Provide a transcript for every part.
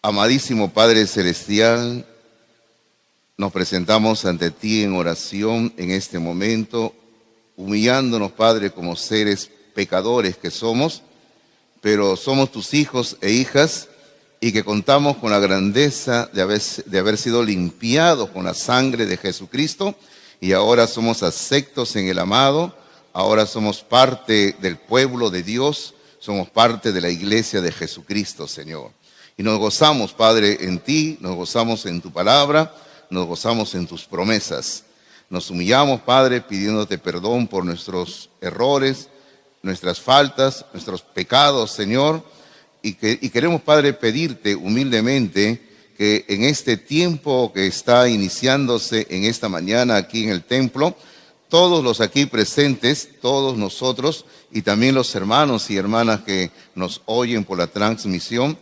Amadísimo Padre Celestial, nos presentamos ante ti en oración en este momento, humillándonos, Padre, como seres pecadores que somos, pero somos tus hijos e hijas y que contamos con la grandeza de haber sido limpiados con la sangre de Jesucristo y ahora somos aceptos en el amado, ahora somos parte del pueblo de Dios, somos parte de la iglesia de Jesucristo, Señor. Y nos gozamos, Padre, en ti, nos gozamos en tu palabra, nos gozamos en tus promesas. Nos humillamos, Padre, pidiéndote perdón por nuestros errores, nuestras faltas, nuestros pecados, Señor. Y queremos, Padre, pedirte humildemente que en este tiempo que está iniciándose en esta mañana aquí en el templo, todos los aquí presentes, todos nosotros y también los hermanos y hermanas que nos oyen por la transmisión,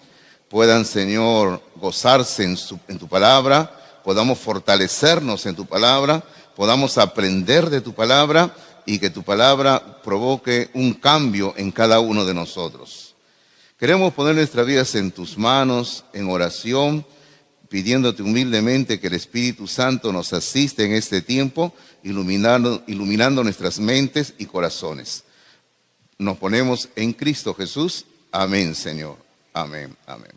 puedan, Señor, gozarse en tu palabra, podamos fortalecernos en tu palabra, podamos aprender de tu palabra y que tu palabra provoque un cambio en cada uno de nosotros. Queremos poner nuestras vidas en tus manos, en oración, pidiéndote humildemente que el Espíritu Santo nos asiste en este tiempo, iluminando nuestras mentes y corazones. Nos ponemos en Cristo Jesús. Amén, Señor. Amén, amén.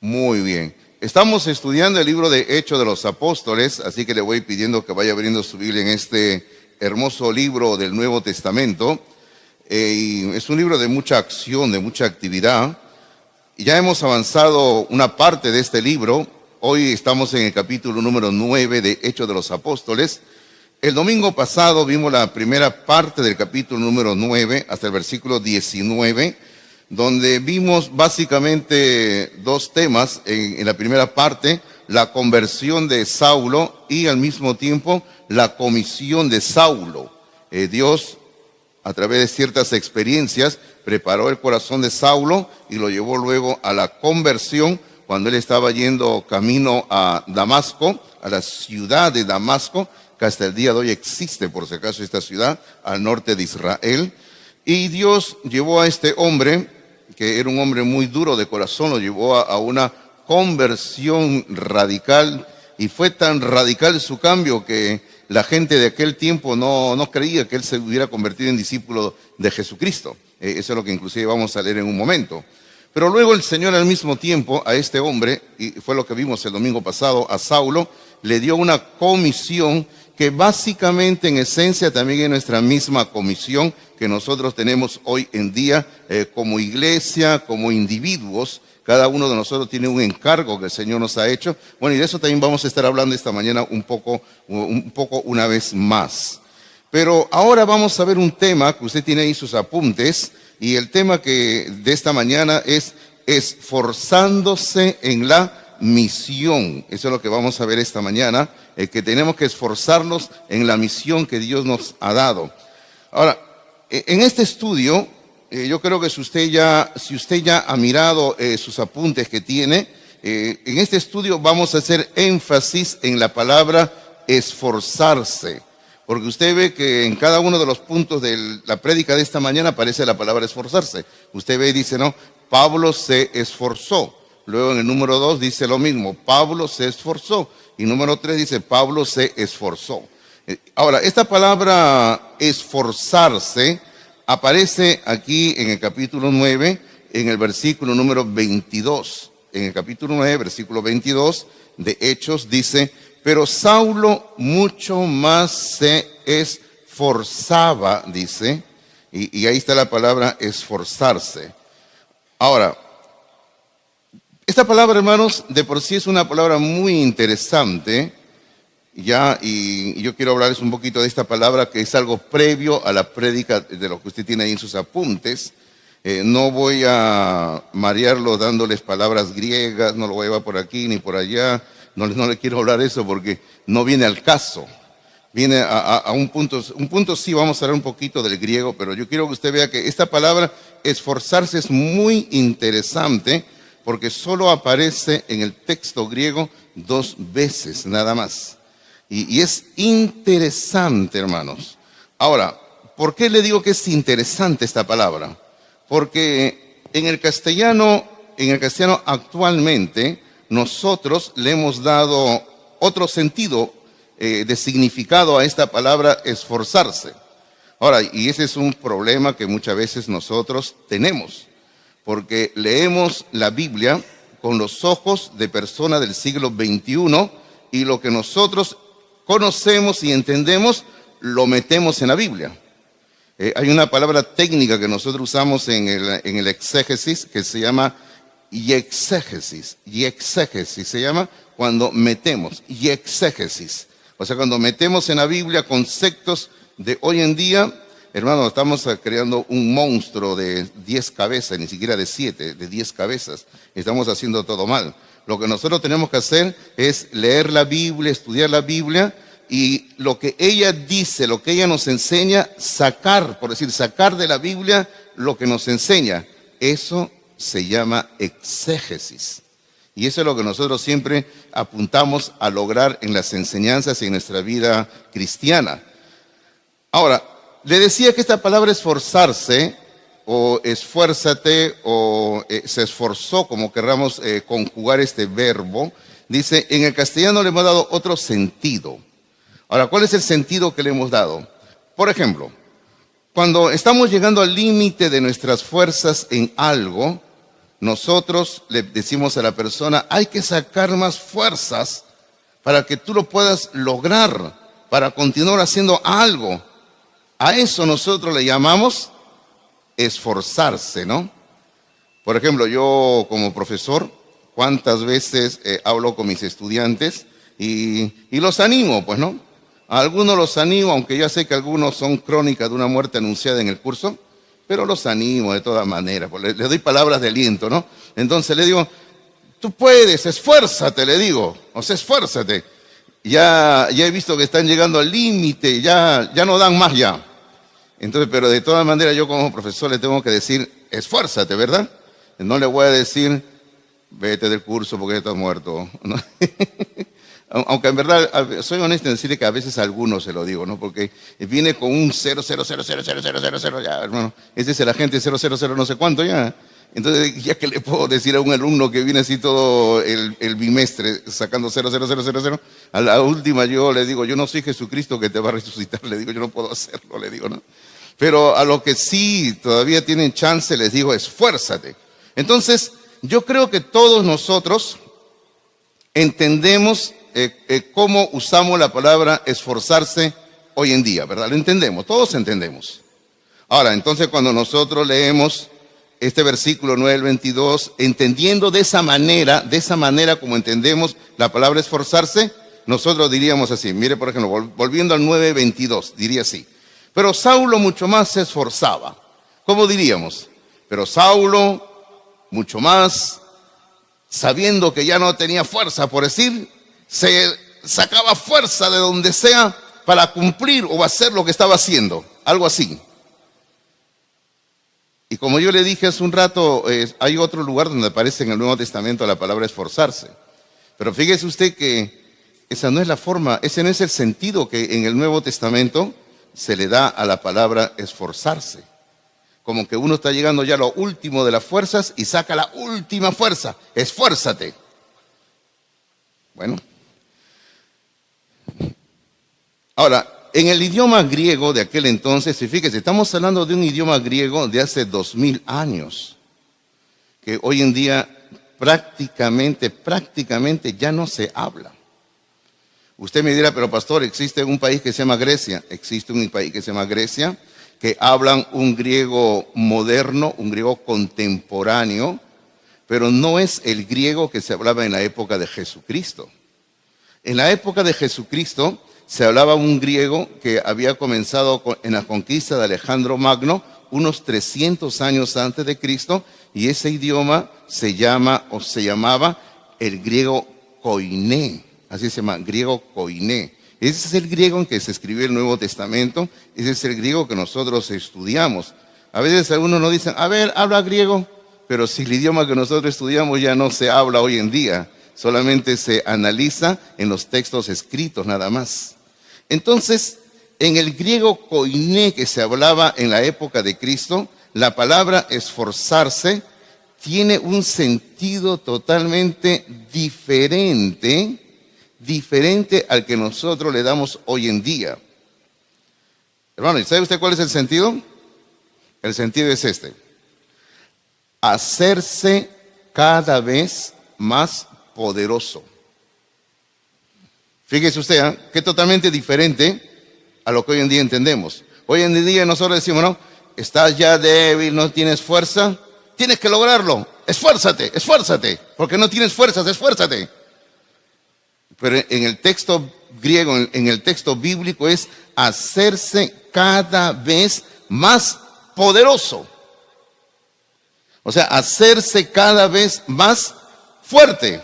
Muy bien. Estamos estudiando el libro de Hechos de los Apóstoles, así que le voy pidiendo que vaya abriendo su Biblia en este hermoso libro del Nuevo Testamento. Y es un libro de mucha acción, de mucha actividad. Y ya hemos avanzado una parte de este libro. Hoy estamos en el capítulo número 9 de Hechos de los Apóstoles. El domingo pasado vimos la primera parte del capítulo número 9 hasta el versículo 19, donde vimos básicamente dos temas. En la primera parte, la conversión de Saulo y al mismo tiempo la comisión de Saulo. Dios, a través de ciertas experiencias, preparó el corazón de Saulo y lo llevó luego a la conversión cuando él estaba yendo camino a Damasco, a la ciudad de Damasco, que hasta el día de hoy existe, por si acaso, esta ciudad al norte de Israel. Y Dios llevó a este hombre, que era un hombre muy duro de corazón, lo llevó a una conversión radical, y fue tan radical su cambio que la gente de aquel tiempo no creía que él se hubiera convertido en discípulo de Jesucristo. Eso es lo que inclusive vamos a leer en un momento. Pero luego el Señor al mismo tiempo a este hombre, y fue lo que vimos el domingo pasado, a Saulo, le dio una comisión que básicamente en esencia también es nuestra misma comisión que nosotros tenemos hoy en día como iglesia, como individuos. Cada uno de nosotros tiene un encargo que el Señor nos ha hecho. Bueno, y de eso también vamos a estar hablando esta mañana un poco una vez más. Pero ahora vamos a ver un tema que usted tiene ahí sus apuntes, y el tema de esta mañana es esforzándose en la misión. Eso es lo que vamos a ver esta mañana, que tenemos que esforzarnos en la misión que Dios nos ha dado. Ahora, en este estudio, yo creo que si usted ya ha mirado sus apuntes que tiene, en este estudio vamos a hacer énfasis en la palabra esforzarse. Porque usted ve que en cada uno de los puntos de la prédica de esta mañana aparece la palabra esforzarse. Usted ve y dice, no, Pablo se esforzó. Luego en el número 2 dice lo mismo, Pablo se esforzó. Y número 3 dice, Pablo se esforzó. Ahora, esta palabra esforzarse aparece aquí en el capítulo 9, en el versículo número 22. En el capítulo 9, versículo 22 de Hechos dice, pero Saulo mucho más se esforzaba, dice, y ahí está la palabra esforzarse. Ahora, esta palabra, hermanos, de por sí es una palabra muy interesante, y yo quiero hablarles un poquito de esta palabra que es algo previo a la prédica de lo que usted tiene ahí en sus apuntes. No voy a marearlo dándoles palabras griegas, no lo voy a llevar por aquí ni por allá. No le quiero hablar eso porque no viene al caso. Viene a un punto sí, vamos a hablar un poquito del griego, pero yo quiero que usted vea que esta palabra esforzarse es muy interesante porque solo aparece en el texto griego 2 veces, nada más. Y es interesante, hermanos. Ahora, ¿por qué le digo que es interesante esta palabra? Porque en el castellano actualmente nosotros le hemos dado otro sentido de significado a esta palabra esforzarse. Ahora, y ese es un problema que muchas veces nosotros tenemos, porque leemos la Biblia con los ojos de personas del siglo XXI y lo que nosotros conocemos y entendemos lo metemos en la Biblia. Hay una palabra técnica que nosotros usamos en el exégesis que se llama iexégesis. Iexégesis se llama cuando metemos, iexégesis. O sea, cuando metemos en la Biblia conceptos de hoy en día, hermano, estamos creando un monstruo de 10 cabezas, ni siquiera de 7, de 10 cabezas. Estamos haciendo todo mal. Lo que nosotros tenemos que hacer es leer la Biblia, estudiar la Biblia, y lo que ella dice, lo que ella nos enseña, sacar, por decir, sacar de la Biblia lo que nos enseña. Eso se llama exégesis. Y eso es lo que nosotros siempre apuntamos a lograr en las enseñanzas y en nuestra vida cristiana. Ahora, le decía que esta palabra esforzarse, o esfuérzate, o se esforzó, como querramos conjugar este verbo, dice, en el castellano le hemos dado otro sentido. Ahora, ¿cuál es el sentido que le hemos dado? Por ejemplo, cuando estamos llegando al límite de nuestras fuerzas en algo, nosotros le decimos a la persona, hay que sacar más fuerzas para que tú lo puedas lograr, para continuar haciendo algo. A eso nosotros le llamamos esforzarse, ¿no? Por ejemplo, yo como profesor, ¿cuántas veces hablo con mis estudiantes y los animo, pues, ¿no? A algunos los animo, aunque ya sé que algunos son crónicas de una muerte anunciada en el curso, pero los animo de todas maneras, pues, les doy palabras de aliento, ¿no? Entonces le digo, tú puedes, esfuérzate, le digo, o sea, esfuérzate. Ya he visto que están llegando al límite, ya no dan más ya. Entonces, pero de todas maneras yo como profesor le tengo que decir, esfuérzate, ¿verdad? No le voy a decir, vete del curso porque ya estás muerto, ¿no? Aunque en verdad, soy honesto en decirle que a veces a algunos se lo digo, ¿no? Porque viene con un 0,0000000, ya, hermano. Ese es el agente 000 no sé cuánto ya. Entonces, ya que le puedo decir a un alumno que viene así todo el bimestre sacando 0,00000, a la última yo le digo, yo no soy Jesucristo que te va a resucitar, le digo, yo no puedo hacerlo, le digo, ¿no? Pero a los que sí todavía tienen chance, les digo, esfuérzate. Entonces, yo creo que todos nosotros entendemos cómo usamos la palabra esforzarse hoy en día, ¿verdad? Lo entendemos, todos entendemos. Ahora, entonces cuando nosotros leemos este versículo 9 al 22, entendiendo de esa manera como entendemos la palabra esforzarse, nosotros diríamos así, mire por ejemplo, volviendo al 9:22, diría así, pero Saulo mucho más se esforzaba. ¿Cómo diríamos? Pero Saulo mucho más, sabiendo que ya no tenía fuerza, por decir, se sacaba fuerza de donde sea para cumplir o hacer lo que estaba haciendo, algo así. Y como yo le dije hace un rato, hay otro lugar donde aparece en el Nuevo Testamento la palabra esforzarse. Pero fíjese usted que esa no es la forma, ese no es el sentido que en el Nuevo Testamento se le da a la palabra esforzarse. Como que uno está llegando ya a lo último de las fuerzas y saca la última fuerza, esfuérzate. Bueno. Ahora, en el idioma griego de aquel entonces, fíjese, estamos hablando de un idioma griego de hace 2000 años, que hoy en día prácticamente ya no se habla. Usted me dirá, pero pastor, existe un país que se llama Grecia, existe un país que se llama Grecia, que hablan un griego moderno, un griego contemporáneo, pero no es el griego que se hablaba en la época de Jesucristo. En la época de Jesucristo se hablaba un griego que había comenzado en la conquista de Alejandro Magno unos 300 años antes de Cristo, y ese idioma se llamaba el griego koiné, así se llama, griego koiné. Ese es el griego en que se escribió el Nuevo Testamento, ese es el griego que nosotros estudiamos. A veces algunos nos dicen, a ver, habla griego, pero si el idioma que nosotros estudiamos ya no se habla hoy en día, solamente se analiza en los textos escritos nada más. Entonces, en el griego koiné que se hablaba en la época de Cristo, la palabra esforzarse tiene un sentido totalmente diferente al que nosotros le damos hoy en día. Hermano, ¿y sabe usted cuál es el sentido? El sentido es este: hacerse cada vez más poderoso. Fíjese usted, que es totalmente diferente a lo que hoy en día entendemos. Hoy en día nosotros decimos, no, estás ya débil, no tienes fuerza, tienes que lograrlo, esfuérzate, porque no tienes fuerzas, esfuérzate. Pero en el texto griego, en el texto bíblico, es hacerse cada vez más poderoso. O sea, hacerse cada vez más fuerte,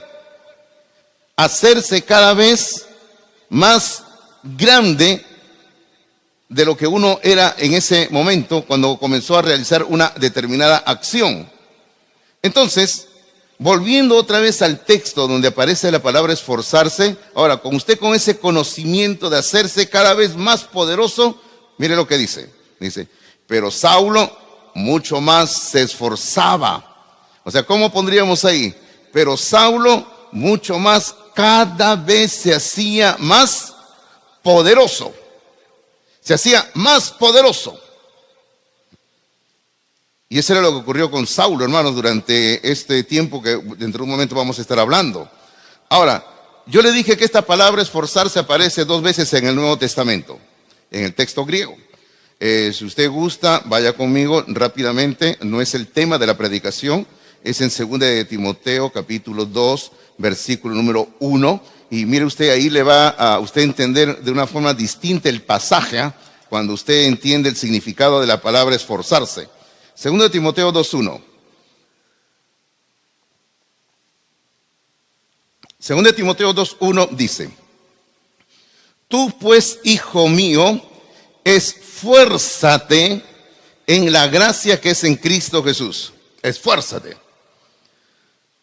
hacerse cada vez más grande de lo que uno era en ese momento cuando comenzó a realizar una determinada acción. Entonces, volviendo otra vez al texto donde aparece la palabra esforzarse, ahora, con usted con ese conocimiento de hacerse cada vez más poderoso, mire lo que dice. Dice, pero Saulo mucho más se esforzaba. O sea, ¿cómo pondríamos ahí? Pero Saulo mucho más, cada vez se hacía más poderoso. Se hacía más poderoso. Y eso era lo que ocurrió con Saulo, hermanos, durante este tiempo que dentro de un momento vamos a estar hablando. Ahora, yo le dije que esta palabra esforzarse aparece 2 veces en el Nuevo Testamento, en el texto griego. Si usted gusta, vaya conmigo rápidamente. No es el tema de la predicación, es en 2 de Timoteo, capítulo 2, versículo número 1. Y mire usted, ahí le va a usted entender de una forma distinta el pasaje, cuando usted entiende el significado de la palabra esforzarse. 2 de Timoteo 2:1. 2 de Timoteo 2:1 dice: tú pues, hijo mío, esfuérzate en la gracia que es en Cristo Jesús. Esfuérzate.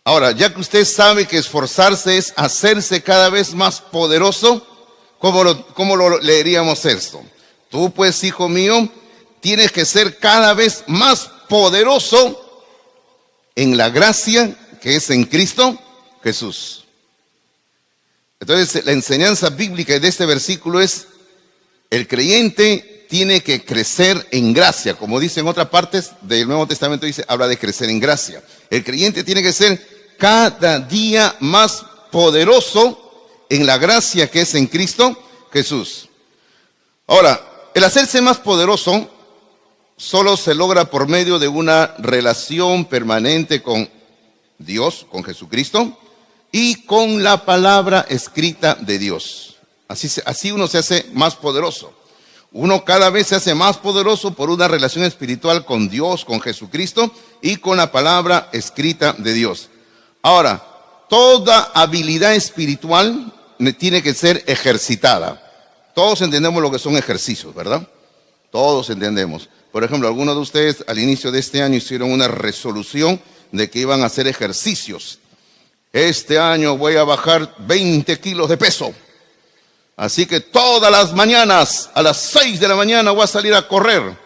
Ahora, ya que usted sabe que esforzarse es hacerse cada vez más poderoso, ¿cómo lo leeríamos esto? Tú pues, hijo mío, tienes que ser cada vez más poderoso en la gracia que es en Cristo Jesús. Entonces, la enseñanza bíblica de este versículo es: el creyente tiene que crecer en gracia. Como dice en otras partes del Nuevo Testamento, habla de crecer en gracia. El creyente tiene que ser cada día más poderoso en la gracia que es en Cristo Jesús. Ahora, el hacerse más poderoso solo se logra por medio de una relación permanente con Dios, con Jesucristo, y con la palabra escrita de Dios. Así uno se hace más poderoso. Uno cada vez se hace más poderoso por una relación espiritual con Dios, con Jesucristo y con la palabra escrita de Dios. Ahora, toda habilidad espiritual tiene que ser ejercitada. Todos entendemos lo que son ejercicios, ¿verdad? Todos entendemos. Por ejemplo, algunos de ustedes al inicio de este año hicieron una resolución de que iban a hacer ejercicios. Este año voy a bajar 20 kilos de peso. Así que todas las mañanas, a las 6 de la mañana, voy a salir a correr.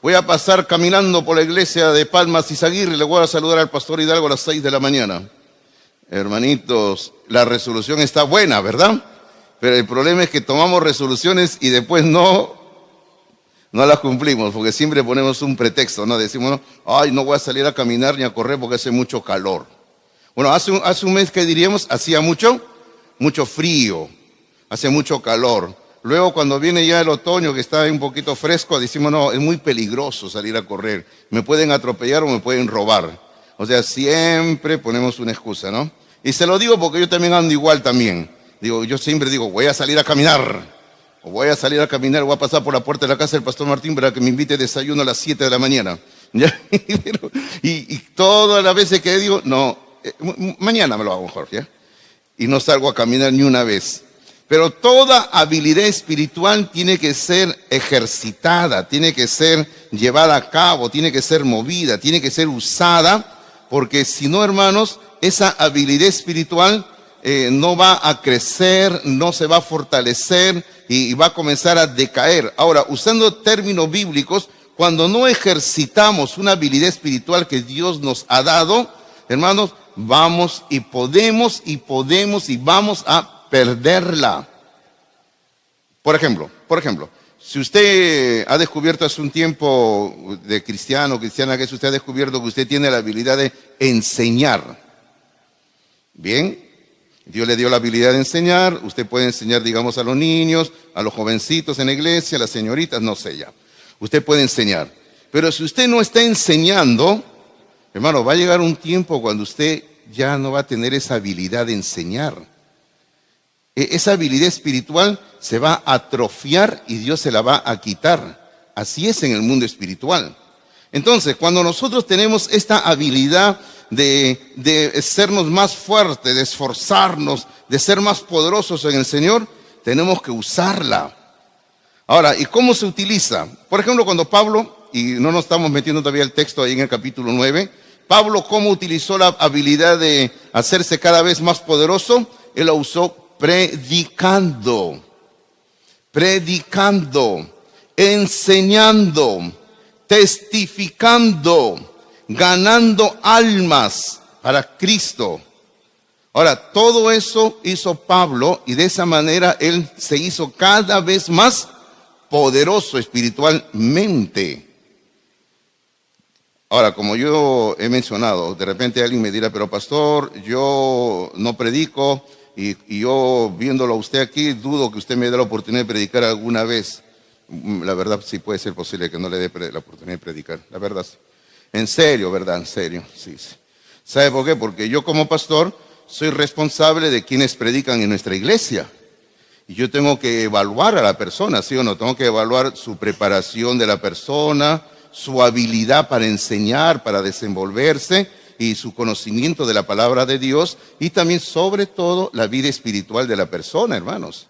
Voy a pasar caminando por la iglesia de Palmas Izaguirre y le voy a saludar al pastor Hidalgo a las 6 de la mañana. Hermanitos, la resolución está buena, ¿verdad? Pero el problema es que tomamos resoluciones y después no las cumplimos, porque siempre ponemos un pretexto, ¿no? Decimos, no, ay, no voy a salir a caminar ni a correr porque hace mucho calor. Bueno, hace un mes que diríamos, hacía mucho frío, hace mucho calor. Luego cuando viene ya el otoño que está un poquito fresco, decimos, no, es muy peligroso salir a correr. Me pueden atropellar o me pueden robar. O sea, siempre ponemos una excusa, ¿no? Y se lo digo porque yo también ando igual también. Yo siempre digo, voy a salir a caminar. O voy a salir a caminar, voy a pasar por la puerta de la casa del pastor Martín para que me invite a desayuno a las 7 de la mañana. ¿Ya? y todas las veces que digo, no, mañana me lo hago mejor, ¿ya? Y no salgo a caminar ni una vez. Pero toda habilidad espiritual tiene que ser ejercitada, tiene que ser llevada a cabo, tiene que ser movida, tiene que ser usada, porque si no, hermanos, esa habilidad espiritual no va a crecer, no se va a fortalecer y va a comenzar a decaer. Ahora, usando términos bíblicos, cuando no ejercitamos una habilidad espiritual que Dios nos ha dado, hermanos, vamos y vamos a perderla. Por ejemplo, si usted ha descubierto hace un tiempo de cristiano o cristiana que es, usted ha descubierto que usted tiene la habilidad de enseñar. Bien, Dios le dio la habilidad de enseñar, usted puede enseñar, digamos, a los niños, a los jovencitos en la iglesia, a las señoritas, no sé ya. Usted puede enseñar. Pero si usted no está enseñando, hermano, va a llegar un tiempo cuando usted ya no va a tener esa habilidad de enseñar. Esa habilidad espiritual se va a atrofiar y Dios se la va a quitar. Así es en el mundo espiritual. Entonces, cuando nosotros tenemos esta habilidad de sernos más fuertes, de esforzarnos, de ser más poderosos en el Señor, tenemos que usarla. Ahora, ¿y cómo se utiliza? Por ejemplo, cuando Pablo, y no nos estamos metiendo todavía el texto ahí en el capítulo 9, Pablo, ¿cómo utilizó la habilidad de hacerse cada vez más poderoso? Él la usó predicando, enseñando, testificando, ganando almas para Cristo. Ahora, todo eso hizo Pablo y de esa manera él se hizo cada vez más poderoso espiritualmente. Ahora, como yo he mencionado, de repente alguien me dirá, pero pastor, yo no predico y yo viéndolo a usted aquí, dudo que usted me dé la oportunidad de predicar alguna vez. La verdad, sí puede ser posible que no le dé la oportunidad de predicar, la verdad. En serio, ¿verdad? En serio, sí. ¿Sabe por qué? Porque yo como pastor soy responsable de quienes predican en nuestra iglesia. Y yo tengo que evaluar a la persona, ¿sí o no? Tengo que evaluar su preparación de la persona, su habilidad para enseñar, para desenvolverse y su conocimiento de la palabra de Dios y también, sobre todo, la vida espiritual de la persona, hermanos.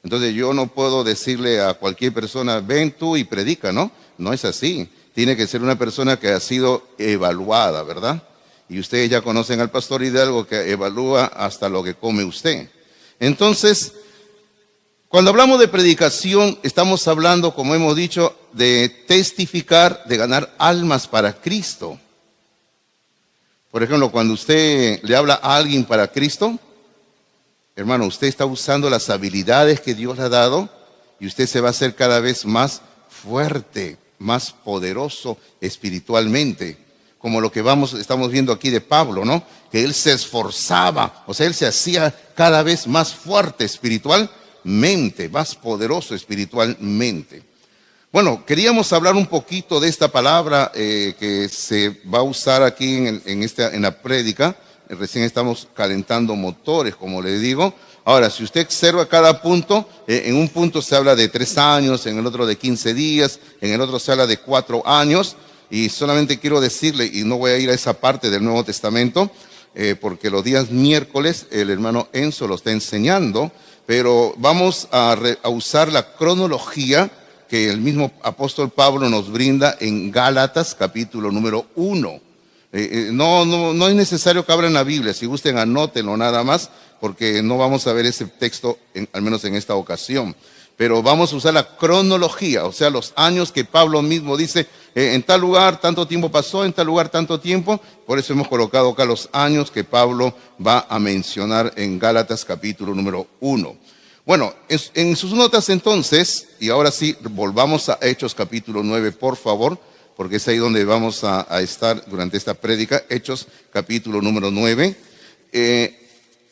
Entonces yo no puedo decirle a cualquier persona, ven tú y predica, ¿no? No es así. Tiene que ser una persona que ha sido evaluada, ¿verdad? Y ustedes ya conocen al pastor Hidalgo que evalúa hasta lo que come usted. Entonces, cuando hablamos de predicación, estamos hablando, como hemos dicho, de testificar, de ganar almas para Cristo. Por ejemplo, cuando usted le habla a alguien para Cristo, hermano, usted está usando las habilidades que Dios le ha dado y usted se va a hacer cada vez más fuerte, más poderoso espiritualmente. Como lo que estamos viendo aquí de Pablo, ¿no? Que él se esforzaba, o sea, él se hacía cada vez más fuerte espiritualmente, más poderoso espiritualmente. Bueno, queríamos hablar un poquito de esta palabra que se va a usar aquí en la prédica. Recién estamos calentando motores, como le digo. Ahora, si usted observa cada punto, en un punto se habla de 3 años, en el otro de 15 días, en el otro se habla de 4 años. Y solamente quiero decirle, y no voy a ir a esa parte del Nuevo Testamento, porque los días miércoles el hermano Enzo lo está enseñando, pero vamos a usar la cronología que el mismo apóstol Pablo nos brinda en Gálatas capítulo número 1. No es necesario que abran la Biblia, si gusten anótenlo nada más, porque no vamos a ver ese texto, al menos en esta ocasión. Pero vamos a usar la cronología, o sea, los años que Pablo mismo dice, en tal lugar tanto tiempo pasó, en tal lugar tanto tiempo. Por eso hemos colocado acá los años que Pablo va a mencionar en Gálatas capítulo número 1. Bueno, en sus notas entonces, y ahora sí, volvamos a Hechos capítulo 9, por favor, porque es ahí donde vamos a estar durante esta prédica, Hechos capítulo número 9.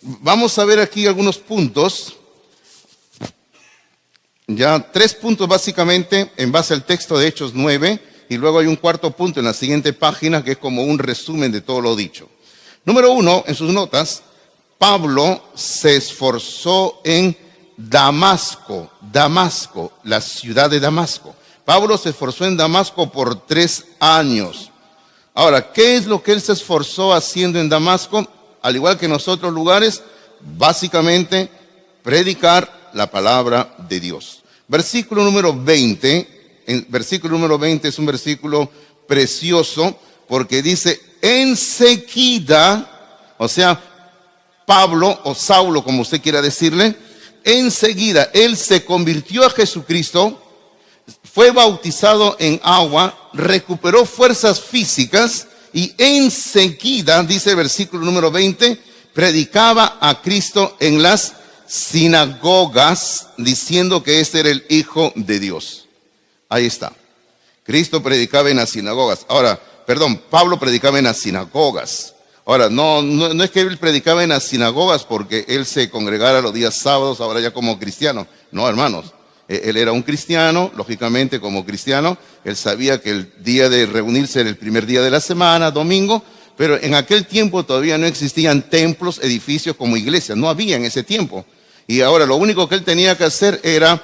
Vamos a ver aquí algunos puntos. Ya 3 puntos básicamente en base al texto de Hechos 9 y luego hay un 4.º punto en la siguiente página que es como un resumen de todo lo dicho. Número 1, en sus notas, Pablo se esforzó en Damasco, la ciudad de Damasco. Pablo se esforzó en Damasco por 3 años. Ahora, ¿qué es lo que él se esforzó haciendo en Damasco? Al igual que en los otros lugares, básicamente predicar la palabra de Dios. Versículo número 20, versículo número 20 es un versículo precioso porque dice, enseguida, o sea, Pablo o Saulo, como usted quiera decirle, enseguida él se convirtió a Jesucristo fue bautizado en agua, recuperó fuerzas físicas y enseguida, dice el versículo número 20, predicaba a Cristo en las sinagogas, diciendo que este era el Hijo de Dios. Ahí está. Cristo predicaba en las sinagogas. Ahora, Pablo predicaba en las sinagogas. Ahora, no es que él predicaba en las sinagogas porque él se congregara los días sábados, ahora ya como cristiano. No, hermanos. Él era un cristiano, lógicamente como cristiano. Él sabía que el día de reunirse era el primer día de la semana, domingo. Pero en aquel tiempo todavía no existían templos, edificios como iglesias. No había en ese tiempo. Y ahora lo único que él tenía que hacer era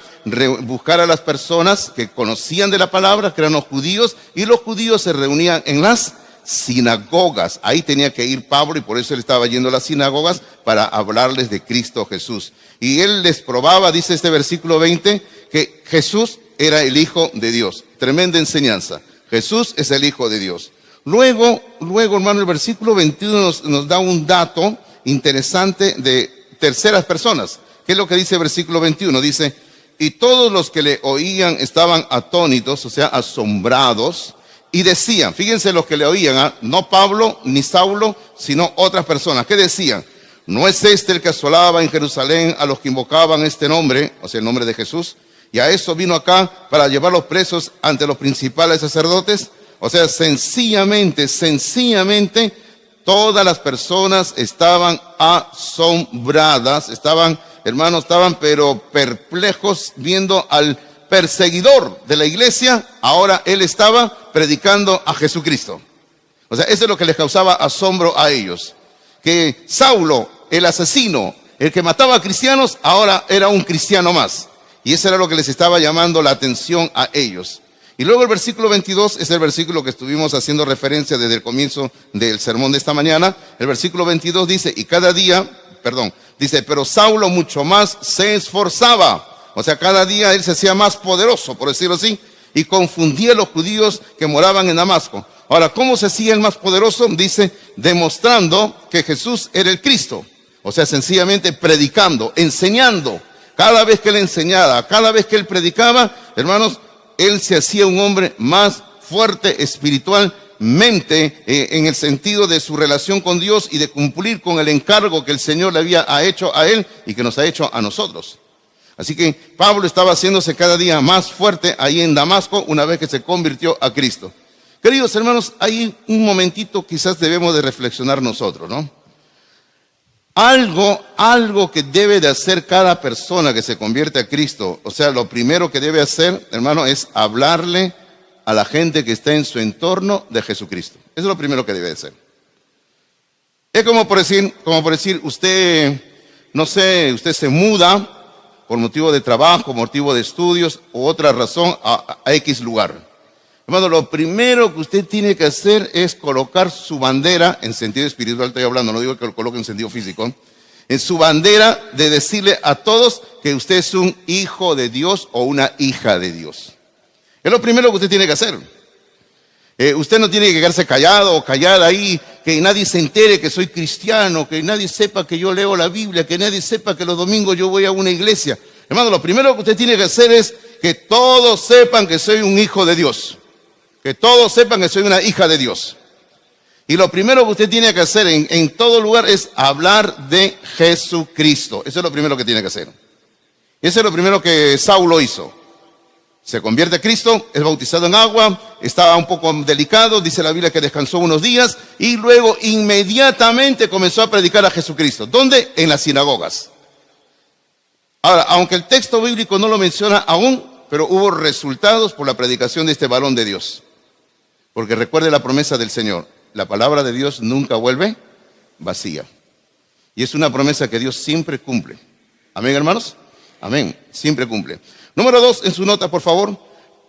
buscar a las personas que conocían de la palabra, que eran los judíos, y los judíos se reunían en las sinagogas. Ahí tenía que ir Pablo y por eso él estaba yendo a las sinagogas para hablarles de Cristo Jesús. Y él les probaba, dice este versículo 20, que Jesús era el Hijo de Dios. Tremenda enseñanza. Jesús es el Hijo de Dios. Luego, hermano, el versículo 21 nos da un dato interesante de terceras personas. ¿Qué es lo que dice el versículo 21? Dice, y todos los que le oían estaban atónitos, o sea, asombrados, y decían, fíjense los que le oían, no Pablo ni Saulo, sino otras personas. ¿Qué decían? ¿No es este el que asolaba en Jerusalén a los que invocaban este nombre, o sea, el nombre de Jesús? Y a eso vino acá para llevarlos presos ante los principales sacerdotes. O sea, sencillamente, todas las personas estaban asombradas, estaban pero perplejos viendo al perseguidor de la iglesia. Ahora él estaba predicando a Jesucristo. O sea, eso es lo que les causaba asombro a ellos. Que Saulo, el asesino, el que mataba a cristianos, ahora era un cristiano más. Y eso era lo que les estaba llamando la atención a ellos. Y luego el versículo 22 es el versículo que estuvimos haciendo referencia desde el comienzo del sermón de esta mañana. El versículo 22 dice, dice, pero Saulo mucho más se esforzaba. O sea, cada día él se hacía más poderoso, por decirlo así, y confundía a los judíos que moraban en Damasco. Ahora, ¿cómo se hacía el más poderoso? Dice, demostrando que Jesús era el Cristo. O sea, sencillamente predicando, enseñando. Cada vez que él enseñaba, cada vez que él predicaba, hermanos, él se hacía un hombre más fuerte espiritualmente en el sentido de su relación con Dios y de cumplir con el encargo que el Señor le había hecho a él y que nos ha hecho a nosotros. Así que Pablo estaba haciéndose cada día más fuerte ahí en Damasco una vez que se convirtió a Cristo. Queridos hermanos, ahí un momentito quizás debemos de reflexionar nosotros, ¿no? Algo que debe de hacer cada persona que se convierte a Cristo, o sea, lo primero que debe hacer, hermano, es hablarle a la gente que está en su entorno de Jesucristo. Eso es lo primero que debe de hacer. Es como por decir, usted, no sé, usted se muda por motivo de trabajo, motivo de estudios u otra razón a X lugar. Hermano, lo primero que usted tiene que hacer es colocar su bandera, en sentido espiritual estoy hablando, no digo que lo coloque en sentido físico, en su bandera de decirle a todos que usted es un hijo de Dios o una hija de Dios. Es lo primero que usted tiene que hacer. Usted no tiene que quedarse callado o callada ahí, que nadie se entere que soy cristiano, que nadie sepa que yo leo la Biblia, que nadie sepa que los domingos yo voy a una iglesia. Hermano, lo primero que usted tiene que hacer es que todos sepan que soy un hijo de Dios. Que todos sepan que soy una hija de Dios. Y lo primero que usted tiene que hacer en todo lugar es hablar de Jesucristo. Eso es lo primero que tiene que hacer. Eso es lo primero que Saulo hizo. Se convierte a Cristo, es bautizado en agua, estaba un poco delicado, dice la Biblia que descansó unos días y luego inmediatamente comenzó a predicar a Jesucristo. ¿Dónde? En las sinagogas. Ahora, aunque el texto bíblico no lo menciona aún, pero hubo resultados por la predicación de este varón de Dios. Porque recuerde la promesa del Señor, la palabra de Dios nunca vuelve vacía. Y es una promesa que Dios siempre cumple. Amén, hermanos. Amén, siempre cumple. Número 2, en su nota, por favor.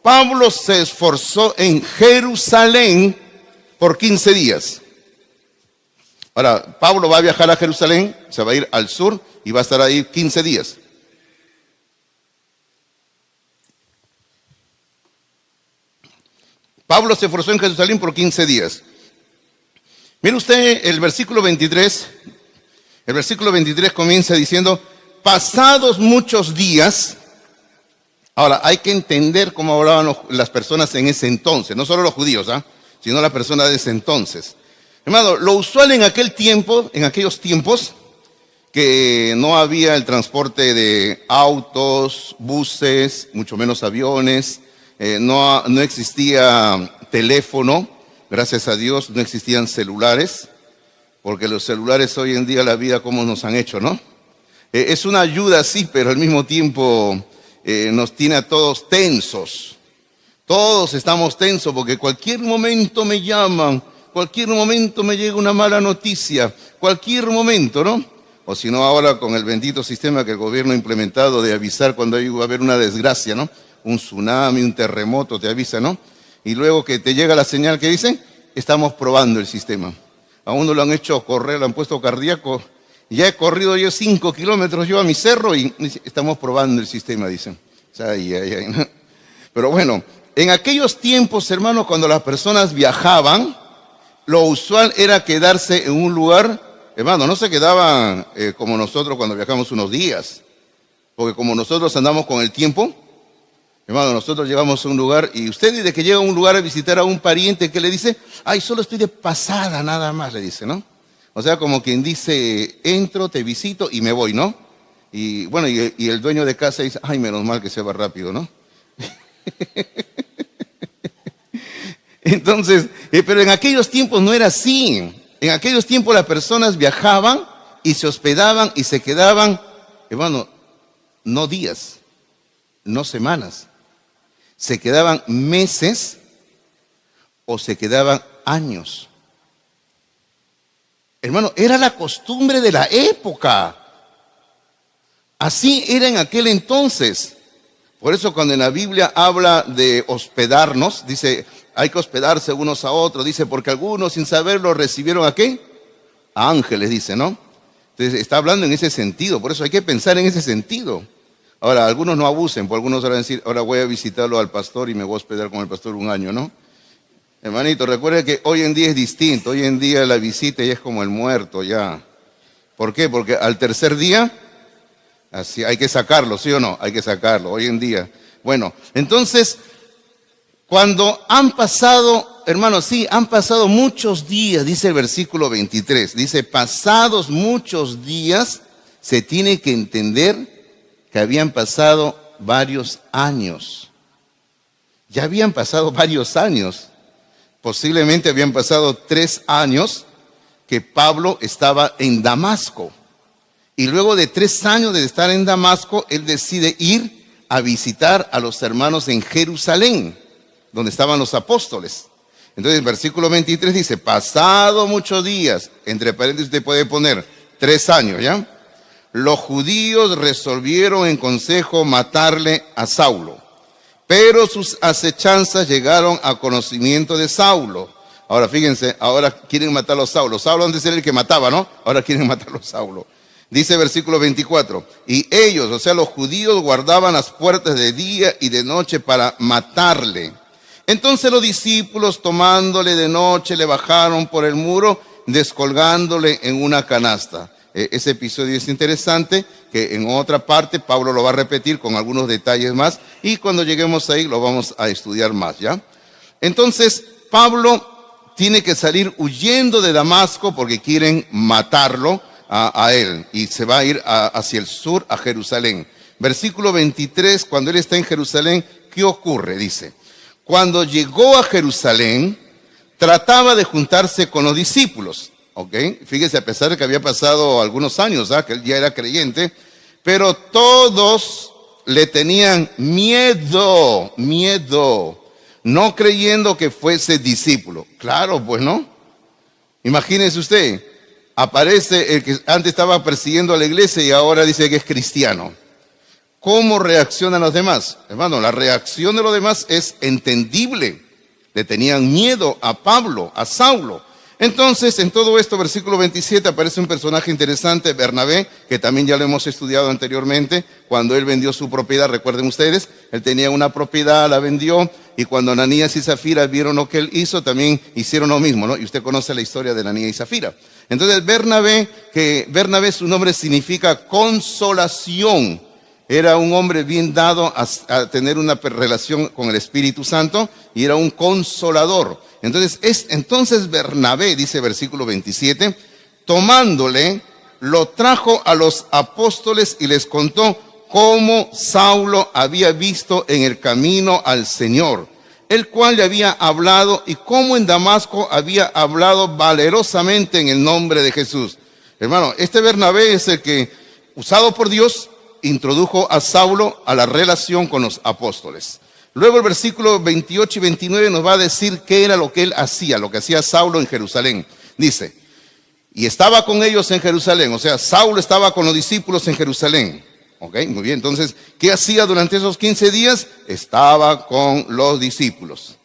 Pablo se esforzó en Jerusalén por 15 días. Ahora, Pablo va a viajar a Jerusalén, se va a ir al sur y va a estar ahí 15 días. Pablo se esforzó en Jerusalén por 15 días. Mire usted el versículo 23. El versículo 23 comienza diciendo, pasados muchos días, Ahora, hay que entender cómo hablaban las personas en ese entonces, no solo los judíos, sino las personas de ese entonces. Hermano, lo usual en aquel tiempo, en aquellos tiempos, que no había el transporte de autos, buses, mucho menos aviones, no existía teléfono, gracias a Dios, no existían celulares, porque los celulares hoy en día la vida como nos han hecho, ¿no? Es una ayuda, sí, pero al mismo tiempo nos tiene a todos tensos. Todos estamos tensos porque cualquier momento me llaman, cualquier momento me llega una mala noticia, cualquier momento, ¿no? O si no, ahora con el bendito sistema que el gobierno ha implementado de avisar cuando va a haber una desgracia, ¿no? Un tsunami, un terremoto, te avisa, ¿no? Y luego que te llega la señal que dicen, estamos probando el sistema. A uno lo han hecho correr, lo han puesto cardíaco. Ya he corrido yo 5 kilómetros yo a mi cerro y estamos probando el sistema, dicen. ¿No? Pero bueno, en aquellos tiempos, hermanos, cuando las personas viajaban, lo usual era quedarse en un lugar, hermano, no se quedaban como nosotros cuando viajamos unos días, porque como nosotros andamos con el tiempo, hermano, nosotros llegamos a un lugar y usted desde que llega a un lugar a visitar a un pariente, ¿qué le dice? Ay, solo estoy de pasada, nada más, le dice, ¿no? O sea, como quien dice, entro, te visito y me voy, ¿no? Y bueno, y el dueño de casa dice, ay, menos mal que se va rápido, ¿no? Entonces, pero en aquellos tiempos no era así. En aquellos tiempos las personas viajaban y se hospedaban y se quedaban, hermano, no días, no semanas. Se quedaban meses o se quedaban años. Hermano, era la costumbre de la época. Así era en aquel entonces. Por eso cuando en la Biblia habla de hospedarnos, dice, hay que hospedarse unos a otros. Dice, porque algunos sin saberlo recibieron ¿a qué? A ángeles, dice, ¿no? Entonces está hablando en ese sentido. Por eso hay que pensar en ese sentido. Ahora, algunos no abusen, por algunos van a decir, ahora voy a visitarlo al pastor y me voy a hospedar con el pastor un año, ¿no? Hermanito, recuerde que hoy en día es distinto. Hoy en día la visita ya es como el muerto, ya. ¿Por qué? Porque al tercer día, así hay que sacarlo, ¿sí o no? Hay que sacarlo, hoy en día. Bueno, entonces, cuando han pasado, hermanos, sí, han pasado muchos días, dice el versículo 23. Dice, pasados muchos días, se tiene que entender que habían pasado varios años. Ya habían pasado varios años. Posiblemente habían pasado 3 años que Pablo estaba en Damasco. Y luego de 3 años de estar en Damasco, él decide ir a visitar a los hermanos en Jerusalén, donde estaban los apóstoles. Entonces el versículo 23 dice, pasado muchos días, entre paréntesis usted puede poner 3 años, ¿ya? Los judíos resolvieron en consejo matarle a Saulo. Pero sus acechanzas llegaron a conocimiento de Saulo. Ahora fíjense, ahora quieren matarlo a Saulo. Saulo antes era el que mataba, ¿no? Ahora quieren matarlo a Saulo. Dice versículo 24, y ellos, o sea, los judíos guardaban las puertas de día y de noche para matarle. Entonces los discípulos, tomándole de noche, le bajaron por el muro, descolgándole en una canasta. Ese episodio es interesante, que en otra parte Pablo lo va a repetir con algunos detalles más, y cuando lleguemos ahí lo vamos a estudiar más, ¿ya? Entonces, Pablo tiene que salir huyendo de Damasco porque quieren matarlo a él, y se va a ir hacia el sur, a Jerusalén. Versículo 23, cuando él está en Jerusalén, ¿qué ocurre? Dice, cuando llegó a Jerusalén, trataba de juntarse con los discípulos. ¿Ok? Fíjese, a pesar de que había pasado algunos años, que él ya era creyente, pero todos le tenían miedo, no creyendo que fuese discípulo. Claro, pues no. Imagínese usted, aparece el que antes estaba persiguiendo a la iglesia y ahora dice que es cristiano. ¿Cómo reaccionan los demás? Hermano, la reacción de los demás es entendible. Le tenían miedo a Pablo, a Saulo. Entonces, en todo esto, versículo 27, aparece un personaje interesante, Bernabé, que también ya lo hemos estudiado anteriormente. Cuando él vendió su propiedad, recuerden ustedes, él tenía una propiedad, la vendió, y cuando Ananías y Zafira vieron lo que él hizo, también hicieron lo mismo, ¿no? Y usted conoce la historia de Ananías y Zafira. Entonces, Bernabé, su nombre significa consolación. Era un hombre bien dado a tener una relación con el Espíritu Santo y era un consolador. Entonces Bernabé, dice versículo 27, tomándole, lo trajo a los apóstoles y les contó cómo Saulo había visto en el camino al Señor, el cual le había hablado, y cómo en Damasco había hablado valerosamente en el nombre de Jesús. Hermano, este Bernabé es el que, usado por Dios, introdujo a Saulo a la relación con los apóstoles. Luego el versículo 28 y 29 nos va a decir qué era lo que él hacía, lo que hacía Saulo en Jerusalén. Dice, y estaba con ellos en Jerusalén, o sea, Saulo estaba con los discípulos en Jerusalén. Ok, muy bien, entonces, ¿qué hacía durante esos 15 días? Estaba con los discípulos.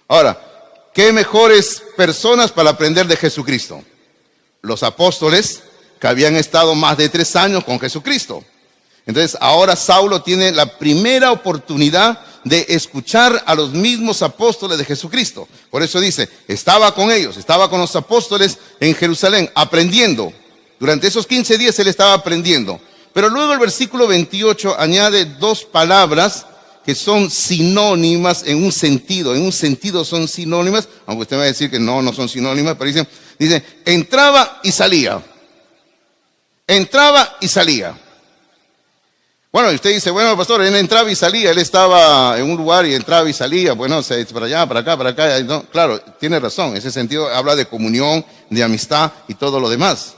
Ahora, ¿qué mejores personas para aprender de Jesucristo? Los apóstoles que habían estado más de 3 años con Jesucristo. Entonces, ahora Saulo tiene la primera oportunidad de escuchar a los mismos apóstoles de Jesucristo. Por eso dice, estaba con ellos, estaba con los apóstoles en Jerusalén, aprendiendo. Durante esos 15 días él estaba aprendiendo. Pero luego el versículo 28 añade 2 palabras que son sinónimas en un sentido son sinónimas, aunque usted va a decir que no son sinónimas, pero dice, entraba y salía. Entraba y salía. Bueno, y usted dice, bueno, pastor, él entraba y salía, él estaba en un lugar y entraba y salía, bueno, para allá, para acá, para acá. No, claro, tiene razón, en ese sentido habla de comunión, de amistad y todo lo demás.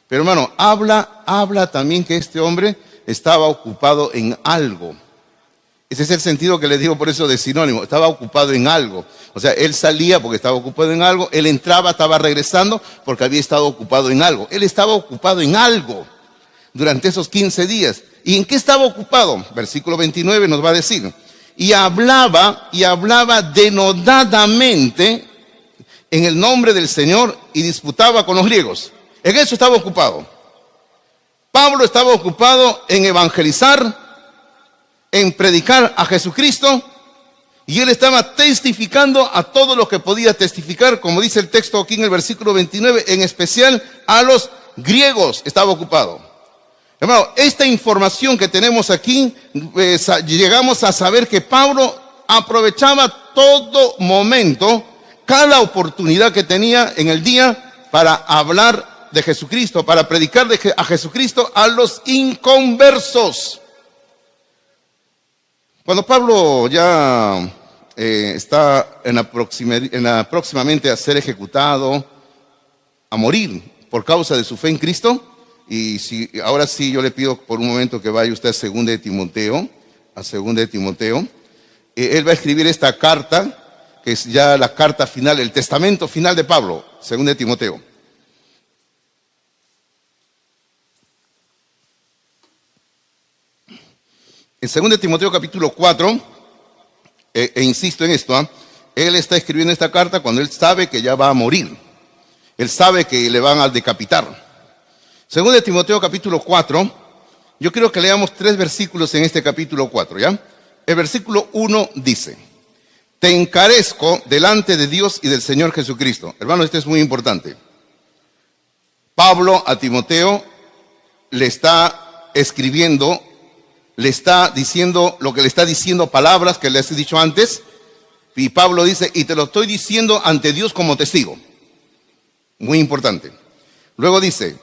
Pero hermano, habla también que este hombre estaba ocupado en algo. Ese es el sentido que le digo por eso de sinónimo, estaba ocupado en algo. O sea, él salía porque estaba ocupado en algo, él entraba, estaba regresando porque había estado ocupado en algo. Él estaba ocupado en algo durante esos 15 días. ¿Y en qué estaba ocupado? Versículo 29 nos va a decir, y hablaba denodadamente en el nombre del Señor y disputaba con los griegos. En eso estaba ocupado. Pablo estaba ocupado en evangelizar, en predicar a Jesucristo, y él estaba testificando a todo lo que podía testificar, como dice el texto aquí en el versículo 29, en especial a los griegos estaba ocupado. Hermano, esta información que tenemos aquí, llegamos a saber que Pablo aprovechaba todo momento, cada oportunidad que tenía en el día para hablar de Jesucristo, para predicar a Jesucristo a los inconversos. Cuando Pablo ya está próximamente a ser ejecutado, a morir por causa de su fe en Cristo, y ahora sí yo le pido por un momento que vaya usted a 2 de Timoteo, él va a escribir esta carta, que es ya la carta final, el testamento final de Pablo, 2 de Timoteo. En 2 de Timoteo capítulo 4, insisto en esto, él está escribiendo esta carta cuando él sabe que ya va a morir. Él sabe que le van a decapitar. 2 de Timoteo capítulo 4, yo quiero que leamos 3 versículos en este capítulo 4, ¿ya? El versículo 1 dice, te encarezco delante de Dios y del Señor Jesucristo. Hermano, esto es muy importante. Pablo a Timoteo le está escribiendo, le está diciendo lo que le está diciendo, palabras que les he dicho antes, y Pablo dice, y te lo estoy diciendo ante Dios como testigo. Muy importante. Luego dice,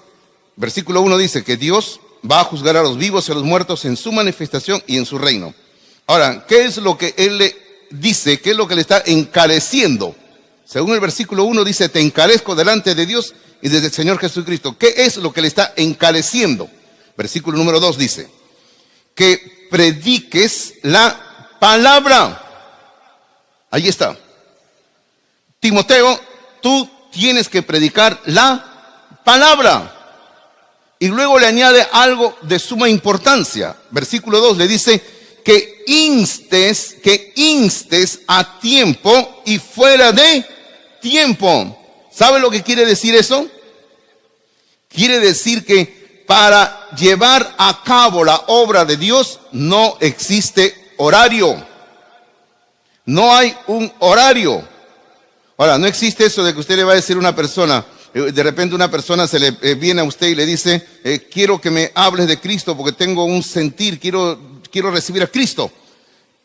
versículo 1 dice que Dios va a juzgar a los vivos y a los muertos en su manifestación y en su reino. Ahora, ¿qué es lo que él le dice? ¿Qué es lo que le está encareciendo? Según el versículo 1 dice, te encarezco delante de Dios y desde el Señor Jesucristo. ¿Qué es lo que le está encareciendo? Versículo número 2 dice, que prediques la palabra. Ahí está. Timoteo, tú tienes que predicar la palabra. Y luego le añade algo de suma importancia. Versículo 2 le dice que instes a tiempo y fuera de tiempo. ¿Sabe lo que quiere decir eso? Quiere decir que para llevar a cabo la obra de Dios no existe horario. No hay un horario. Ahora, no existe eso de que usted le va a decir a una persona, De repente una persona se le viene a usted y le dice, quiero que me hables de Cristo porque tengo un sentir, quiero recibir a Cristo.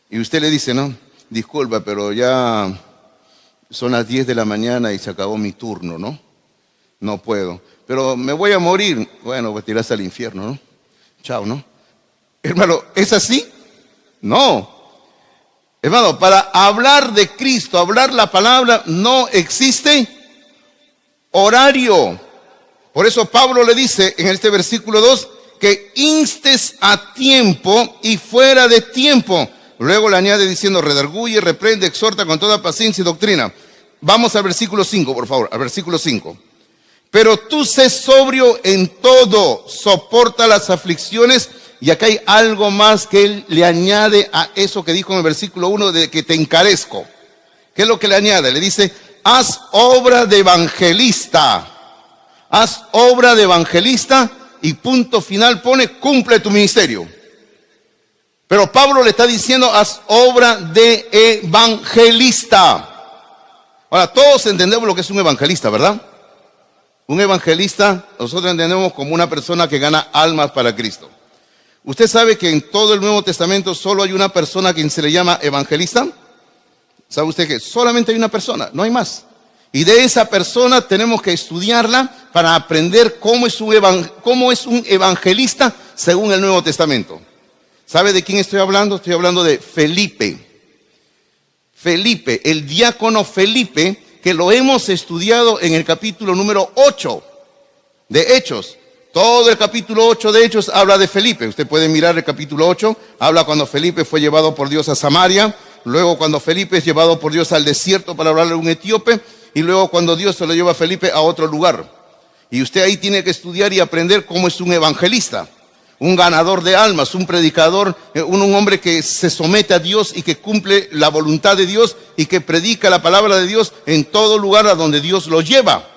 Y usted le dice, no, disculpa, pero ya son las 10 de la mañana y se acabó mi turno, ¿no? No puedo. Pero me voy a morir. Bueno, pues tirás al infierno, ¿no? Chao, ¿no? Hermano, ¿es así? No. Hermano, para hablar de Cristo, hablar la palabra, no existe horario. Por eso Pablo le dice en este versículo 2 que instes a tiempo y fuera de tiempo. Luego le añade diciendo, redarguye, reprende, exhorta con toda paciencia y doctrina. Vamos al versículo 5, por favor, al versículo 5. Pero tú sé sobrio en todo, soporta las aflicciones. Y acá hay algo más que él le añade a eso que dijo en el versículo 1 de que te encarezco. ¿Qué es lo que le añade? Le dice, haz obra de evangelista. Haz obra de evangelista y punto final pone, cumple tu ministerio. Pero Pablo le está diciendo, haz obra de evangelista. Ahora, todos entendemos lo que es un evangelista, ¿verdad? Un evangelista, nosotros entendemos como una persona que gana almas para Cristo. ¿Usted sabe que en todo el Nuevo Testamento solo hay una persona a quien se le llama evangelista? ¿Sabe usted que solamente hay una persona, no hay más? Y de esa persona tenemos que estudiarla para aprender cómo es un evangelista según el Nuevo Testamento. ¿Sabe de quién estoy hablando? Estoy hablando de Felipe. Felipe, el diácono Felipe, que lo hemos estudiado en el capítulo número 8 de Hechos. Todo el capítulo 8 de Hechos habla de Felipe. Usted puede mirar el capítulo 8, habla cuando Felipe fue llevado por Dios a Samaria, luego cuando Felipe es llevado por Dios al desierto para hablarle a un etíope, y luego cuando Dios se lo lleva a Felipe a otro lugar. Y usted ahí tiene que estudiar y aprender cómo es un evangelista, un ganador de almas, un predicador, un hombre que se somete a Dios y que cumple la voluntad de Dios y que predica la palabra de Dios en todo lugar a donde Dios lo lleva.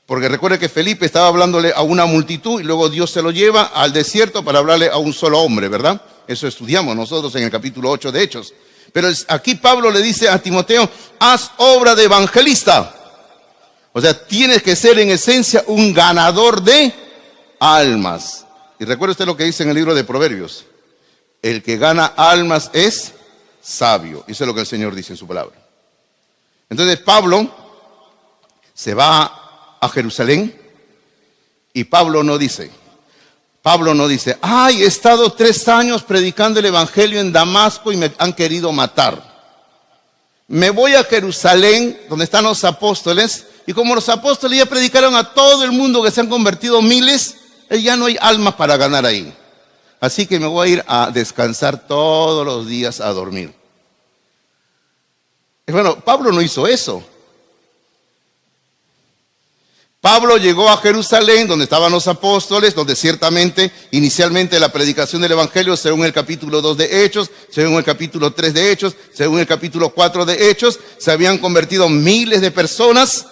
Porque recuerde que Felipe estaba hablándole a una multitud y luego Dios se lo lleva al desierto para hablarle a un solo hombre, ¿verdad? Eso estudiamos nosotros en el capítulo 8 de Hechos. Pero aquí Pablo le dice a Timoteo, haz obra de evangelista. O sea, tienes que ser en esencia un ganador de almas. Y recuerde usted lo que dice en el libro de Proverbios. El que gana almas es sabio. Eso es lo que el Señor dice en su palabra. Entonces Pablo se va a Jerusalén y Pablo no dice, ay, he estado 3 años predicando el evangelio en Damasco y me han querido matar. Me voy a Jerusalén donde están los apóstoles y como los apóstoles ya predicaron a todo el mundo que se han convertido miles, ya no hay almas para ganar ahí. Así que me voy a ir a descansar todos los días a dormir. Bueno, Pablo no hizo eso. Pablo llegó a Jerusalén, donde estaban los apóstoles, donde ciertamente, inicialmente la predicación del evangelio, según el capítulo 2 de Hechos, según el capítulo 3 de Hechos, según el capítulo 4 de Hechos, se habían convertido miles de personas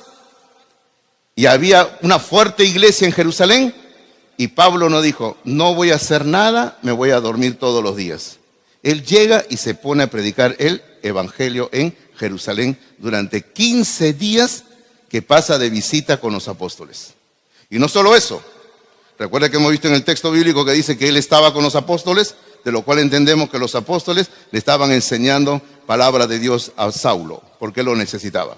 y había una fuerte iglesia en Jerusalén. Y Pablo no dijo, no voy a hacer nada, me voy a dormir todos los días. Él llega y se pone a predicar el evangelio en Jerusalén durante 15 días que pasa de visita con los apóstoles. Y no solo eso, recuerda que hemos visto en el texto bíblico que dice que él estaba con los apóstoles, de lo cual entendemos que los apóstoles le estaban enseñando palabra de Dios a Saulo, porque lo necesitaba.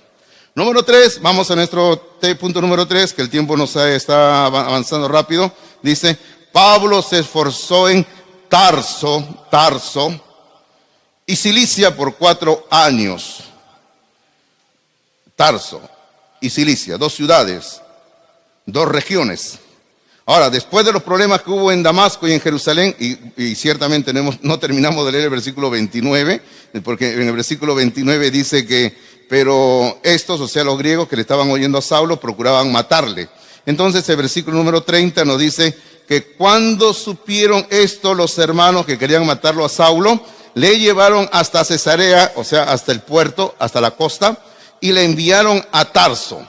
Número 3, vamos a nuestro punto número 3, que el tiempo nos está avanzando rápido. Dice, Pablo se esforzó en Tarso y Cilicia por 4 años. Tarso y Cilicia, 2 ciudades, 2 regiones. Ahora, después de los problemas que hubo en Damasco y en Jerusalén, y ciertamente no terminamos de leer el versículo 29, porque en el versículo 29 dice que, pero estos, o sea, los griegos que le estaban oyendo a Saulo, procuraban matarle. Entonces el versículo número 30 nos dice que cuando supieron esto los hermanos que querían matarlo a Saulo, le llevaron hasta Cesarea, o sea, hasta el puerto, hasta la costa, y le enviaron a Tarso.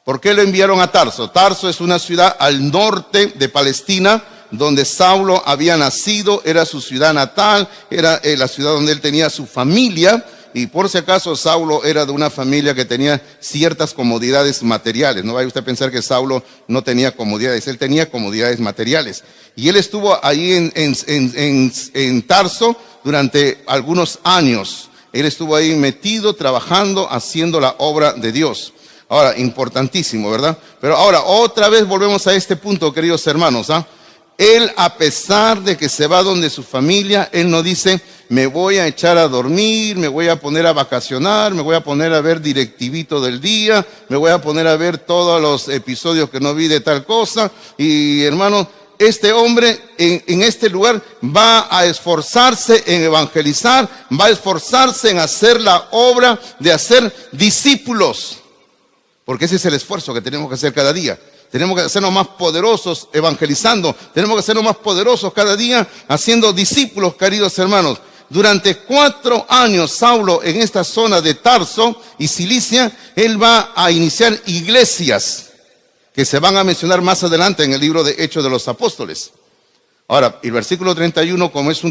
¿Por qué lo enviaron a Tarso? Tarso es una ciudad al norte de Palestina, donde Saulo había nacido, era su ciudad natal, era la ciudad donde él tenía su familia, Y por si acaso, Saulo era de una familia que tenía ciertas comodidades materiales. No vaya usted a pensar que Saulo no tenía comodidades, él tenía comodidades materiales. Y él estuvo ahí en Tarso durante algunos años. Él estuvo ahí metido, trabajando, haciendo la obra de Dios. Ahora, importantísimo, ¿verdad? Pero ahora, otra vez volvemos a este punto, queridos hermanos, ¿ah? Él, a pesar de que se va donde su familia, él no dice, me voy a echar a dormir, me voy a poner a vacacionar, me voy a poner a ver DirecTVito del día, me voy a poner a ver todos los episodios que no vi de tal cosa. Y hermano, este hombre en este lugar va a esforzarse en evangelizar, va a esforzarse en hacer la obra de hacer discípulos. Porque ese es el esfuerzo que tenemos que hacer cada día. Tenemos que hacernos más poderosos evangelizando. Tenemos que hacernos más poderosos cada día haciendo discípulos, queridos hermanos. Durante 4 años, Saulo en esta zona de Tarso y Cilicia, él va a iniciar iglesias que se van a mencionar más adelante en el libro de Hechos de los Apóstoles. Ahora, el versículo 31 como es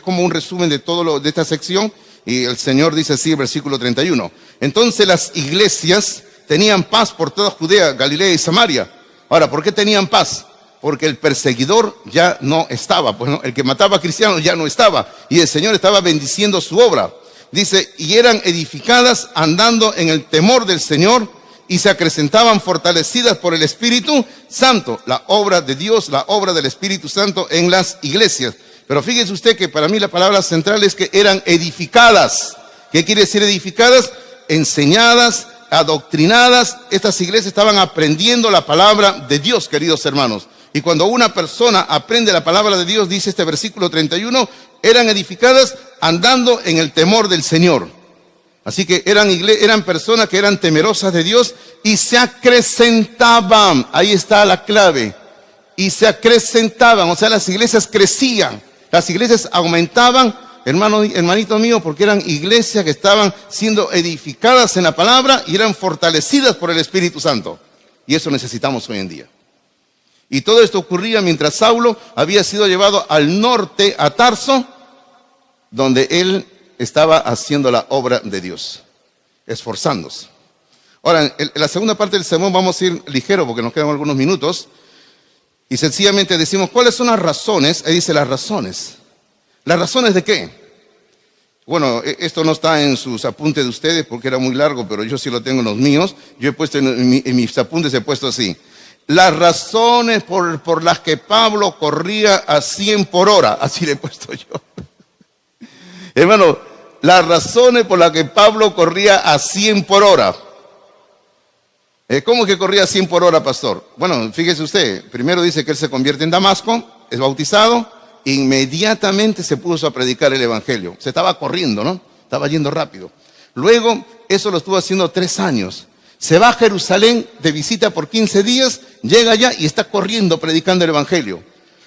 como un resumen de todo de esta sección, y el Señor dice así, el versículo 31. Entonces las iglesias tenían paz por toda Judea, Galilea y Samaria. Ahora, ¿por qué tenían paz? Porque el perseguidor ya no estaba, pues no, el que mataba a cristianos ya no estaba, y el Señor estaba bendiciendo su obra. Dice, y eran edificadas andando en el temor del Señor, y se acrecentaban fortalecidas por el Espíritu Santo. La obra de Dios, la obra del Espíritu Santo en las iglesias. Pero fíjese usted que para mí la palabra central es que eran edificadas. ¿Qué quiere decir edificadas? Enseñadas, adoctrinadas. Estas iglesias estaban aprendiendo la palabra de Dios, queridos hermanos. Y cuando una persona aprende la palabra de Dios, dice este versículo 31, eran edificadas andando en el temor del Señor. Así que eran personas que eran temerosas de Dios y se acrecentaban. Ahí está la clave. Y se acrecentaban, o sea, las iglesias crecían, las iglesias aumentaban, hermanito mío, porque eran iglesias que estaban siendo edificadas en la palabra y eran fortalecidas por el Espíritu Santo. Y eso necesitamos hoy en día. Y todo esto ocurría mientras Saulo había sido llevado al norte, a Tarso, donde él estaba haciendo la obra de Dios, esforzándose. Ahora, en la segunda parte del sermón vamos a ir ligero porque nos quedan algunos minutos. Y sencillamente decimos, ¿cuáles son las razones? Ahí dice las razones. ¿Las razones de qué? Bueno, esto no está en sus apuntes de ustedes porque era muy largo, pero yo sí lo tengo en los míos. Yo he puesto en mis apuntes, he puesto así. Las razones por las que Pablo corría a 100 por hora. Así le he puesto yo. Hermano, las razones por las que Pablo corría a 100 por hora. ¿Cómo que corría a 100 por hora, pastor? Bueno, fíjese usted, primero dice que él se convierte en Damasco, es bautizado, inmediatamente se puso a predicar el evangelio. Se estaba corriendo, ¿no? Estaba yendo rápido. Luego, eso lo estuvo haciendo 3 años. Se va a Jerusalén de visita por 15 días, llega allá y está corriendo predicando el evangelio.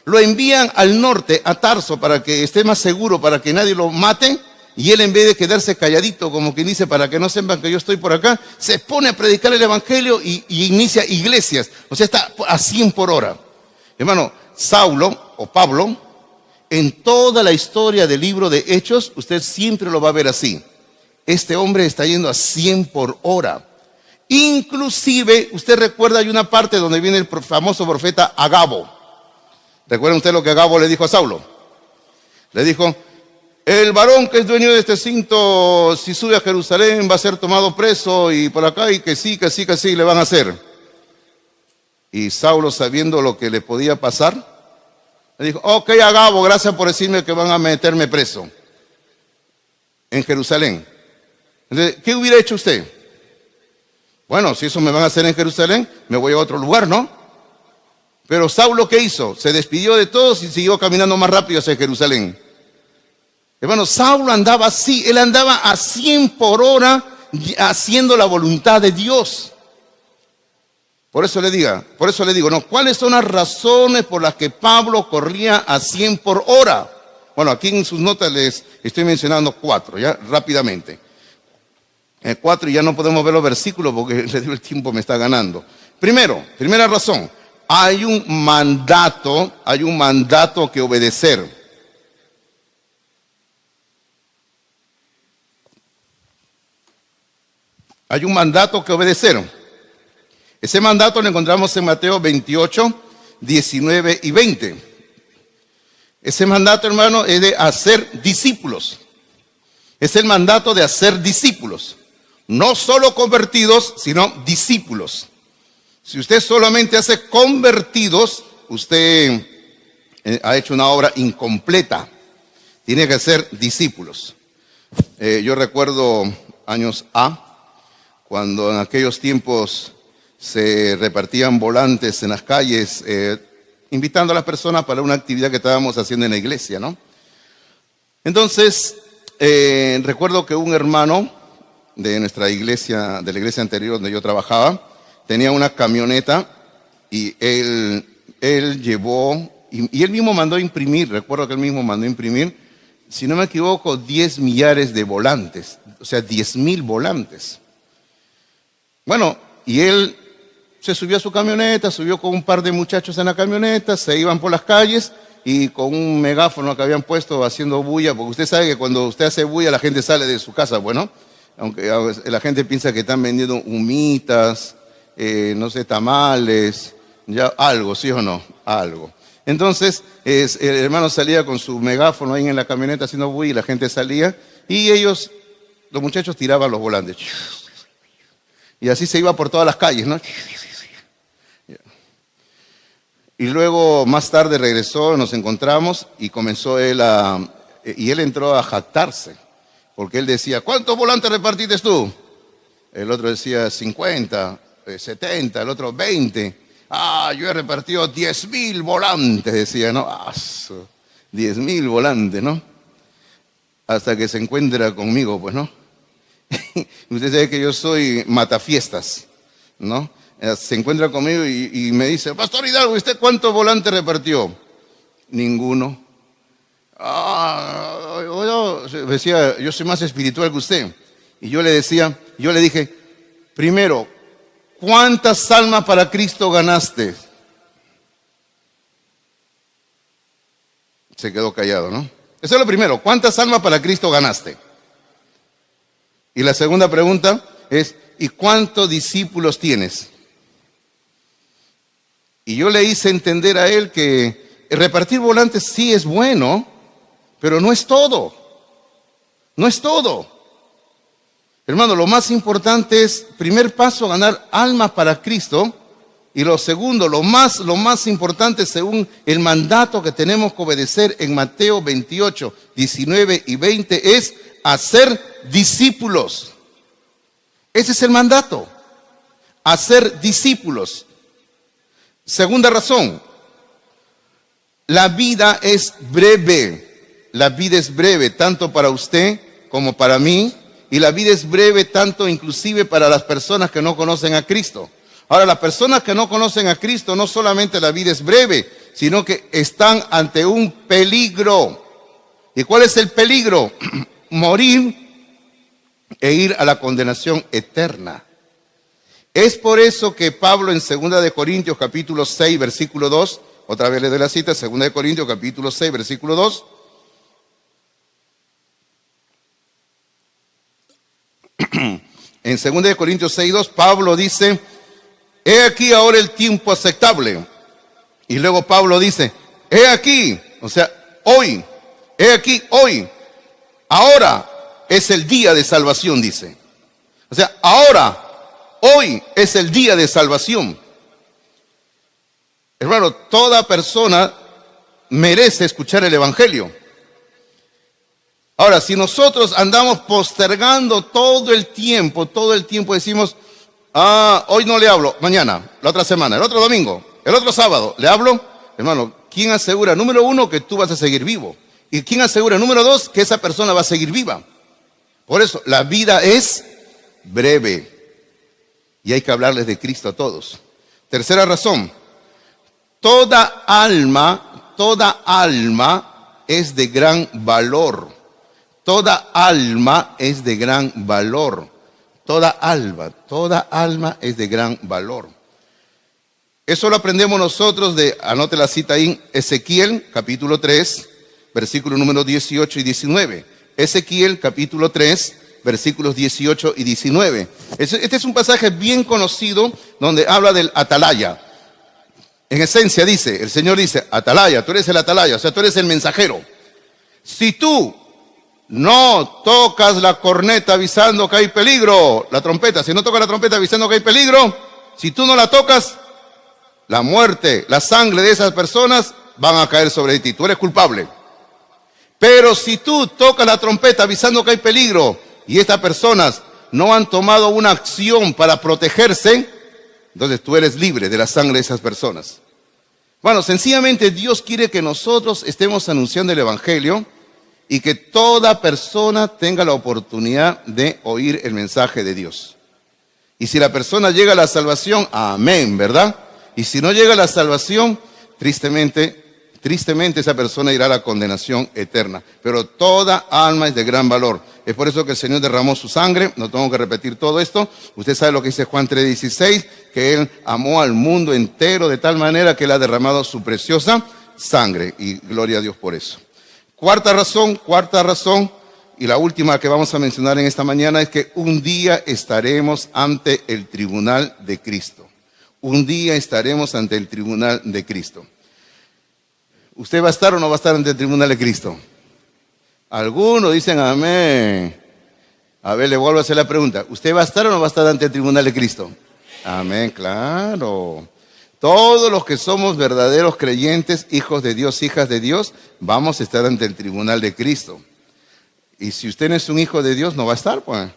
Lo envían al norte, a Tarso, para que esté más seguro, para que nadie lo mate. Y él, en vez de quedarse calladito, como quien dice, para que no sepan que yo estoy por acá, se pone a predicar el evangelio y inicia iglesias. O sea, está a 100 por hora. Hermano, Saulo o Pablo, en toda la historia del libro de Hechos, usted siempre lo va a ver así. Este hombre está yendo a 100 por hora. Inclusive, usted recuerda, hay una parte donde viene el famoso profeta Agabo. ¿Recuerdan usted lo que Agabo le dijo a Saulo? Le dijo, el varón que es dueño de este cinto, si sube a Jerusalén, va a ser tomado preso y por acá, y que sí le van a hacer. Y Saulo, sabiendo lo que le podía pasar, le dijo, ok, Agabo, gracias por decirme que van a meterme preso en Jerusalén. Entonces, ¿qué hubiera hecho usted? Bueno, si eso me van a hacer en Jerusalén, me voy a otro lugar, ¿no? Pero Saulo, ¿qué hizo? Se despidió de todos y siguió caminando más rápido hacia Jerusalén. Hermano, Saulo andaba así, él andaba a 100 por hora haciendo la voluntad de Dios. Por eso le digo, no, ¿cuáles son las razones por las que Pablo corría a 100 por hora? Bueno, aquí en sus notas les estoy mencionando 4, ya rápidamente. 4 y ya no podemos ver los versículos porque el tiempo me está ganando. Primera razón, hay un mandato que obedecer. hay un mandato que obedecer. Ese mandato lo encontramos en Mateo 28, 19 y 20. Ese mandato, hermano, es de hacer discípulos. Es el mandato de hacer discípulos. No solo convertidos, sino discípulos. Si usted solamente hace convertidos, usted ha hecho una obra incompleta. Tiene que hacer discípulos. Yo recuerdo años cuando en aquellos tiempos se repartían volantes en las calles, invitando a las personas para una actividad que estábamos haciendo en la iglesia, ¿no? Entonces, recuerdo que un hermano de nuestra iglesia, de la iglesia anterior donde yo trabajaba, tenía una camioneta y él llevó, y él mismo mandó a imprimir, recuerdo que él mismo mandó a imprimir, si no me equivoco, 10 millares de volantes, o sea, 10,000 volantes. Bueno, y él se subió a su camioneta, subió con un par de muchachos en la camioneta, se iban por las calles y con un megáfono que habían puesto haciendo bulla, porque usted sabe que cuando usted hace bulla la gente sale de su casa, bueno, aunque la gente piensa que están vendiendo humitas, no sé, tamales, ya algo, ¿sí o no? Algo. Entonces, el hermano salía con su megáfono ahí en la camioneta haciendo bulla y la gente salía y ellos, los muchachos tiraban los volantes. Y así se iba por todas las calles, ¿no? Y luego más tarde regresó, nos encontramos y comenzó él y él entró a jactarse, porque él decía, ¿cuántos volantes repartiste tú? El otro decía 50, 70, el otro 20. Yo he repartido 10,000 volantes, decía, ¿no? 10,000 volantes, ¿no? Hasta que se encuentra conmigo, pues, ¿no? Usted sabe que yo soy matafiestas, ¿no? Se encuentra conmigo y me dice, Pastor Hidalgo, ¿usted cuántos volantes repartió? Ninguno. Yo decía, yo soy más espiritual que usted. Y yo le dije, primero, ¿cuántas almas para Cristo ganaste? Se quedó callado, ¿no? Eso es lo primero, ¿cuántas almas para Cristo ganaste? Y la segunda pregunta es, ¿y cuántos discípulos tienes? Y yo le hice entender a él que repartir volantes sí es bueno, pero no es todo. No es todo. Hermano, lo más importante es, primer paso, ganar almas para Cristo. Y lo segundo, lo más importante según el mandato que tenemos que obedecer en Mateo 28, 19 y 20 es hacer discípulos. Ese es el mandato. Hacer discípulos. Segunda razón, la vida es breve. La vida es breve tanto para usted como para mí. Y la vida es breve tanto inclusive para las personas que no conocen a Cristo. Ahora, las personas que no conocen a Cristo, no solamente la vida es breve, sino que están ante un peligro. ¿Y cuál es el peligro? Morir e ir a la condenación eterna. Es por eso que Pablo en 2 de Corintios capítulo 6, versículo 2, otra vez le doy la cita, 2 de Corintios capítulo 6, versículo 2. En 2 de Corintios 6, 2, Pablo dice, he aquí ahora el tiempo aceptable. Y luego Pablo dice, he aquí, o sea, hoy, he aquí, hoy, ahora es el día de salvación, dice. O sea, ahora, hoy es el día de salvación. Hermano, toda persona merece escuchar el evangelio. Ahora, si nosotros andamos postergando todo el tiempo decimos, hoy no le hablo, mañana, la otra semana, el otro domingo, el otro sábado, ¿le hablo? Hermano, ¿quién asegura? Número uno, que tú vas a seguir vivo. ¿Y quién asegura? Número dos, que esa persona va a seguir viva. Por eso, la vida es breve. Y hay que hablarles de Cristo a todos. Tercera razón, toda alma es de gran valor. Toda alma es de gran valor. Toda alma es de gran valor. Eso lo aprendemos nosotros anote la cita ahí, Ezequiel capítulo 3, versículo número 18 y 19. Ezequiel capítulo 3, versículos 18 y 19. Este es un pasaje bien conocido donde habla del atalaya. En esencia dice, el Señor dice, atalaya, tú eres el atalaya, o sea, tú eres el mensajero. Si tú no tocas la corneta avisando que hay peligro, la trompeta, si no tocas la trompeta avisando que hay peligro, si tú no la tocas, la muerte, la sangre de esas personas van a caer sobre ti, tú eres culpable. Pero si tú tocas la trompeta avisando que hay peligro y estas personas no han tomado una acción para protegerse, entonces tú eres libre de la sangre de esas personas. Bueno, sencillamente Dios quiere que nosotros estemos anunciando el Evangelio y que toda persona tenga la oportunidad de oír el mensaje de Dios. Y si la persona llega a la salvación, amén, ¿verdad? Y si no llega a la salvación, tristemente esa persona irá a la condenación eterna. Pero toda alma es de gran valor. Es por eso que el Señor derramó su sangre. No tengo que repetir todo esto. Usted sabe lo que dice Juan 3:16, que Él amó al mundo entero de tal manera que Él ha derramado su preciosa sangre. Y gloria a Dios por eso. Cuarta razón, y la última que vamos a mencionar en esta mañana es que un día estaremos ante el tribunal de Cristo. Un día estaremos ante el tribunal de Cristo. ¿Usted va a estar o no va a estar ante el tribunal de Cristo? Algunos dicen amén. A ver, le vuelvo a hacer la pregunta. ¿Usted va a estar o no va a estar ante el tribunal de Cristo? Amén, claro. Todos los que somos verdaderos creyentes, hijos de Dios, hijas de Dios, vamos a estar ante el tribunal de Cristo. Y si usted no es un hijo de Dios, no va a estar, pues.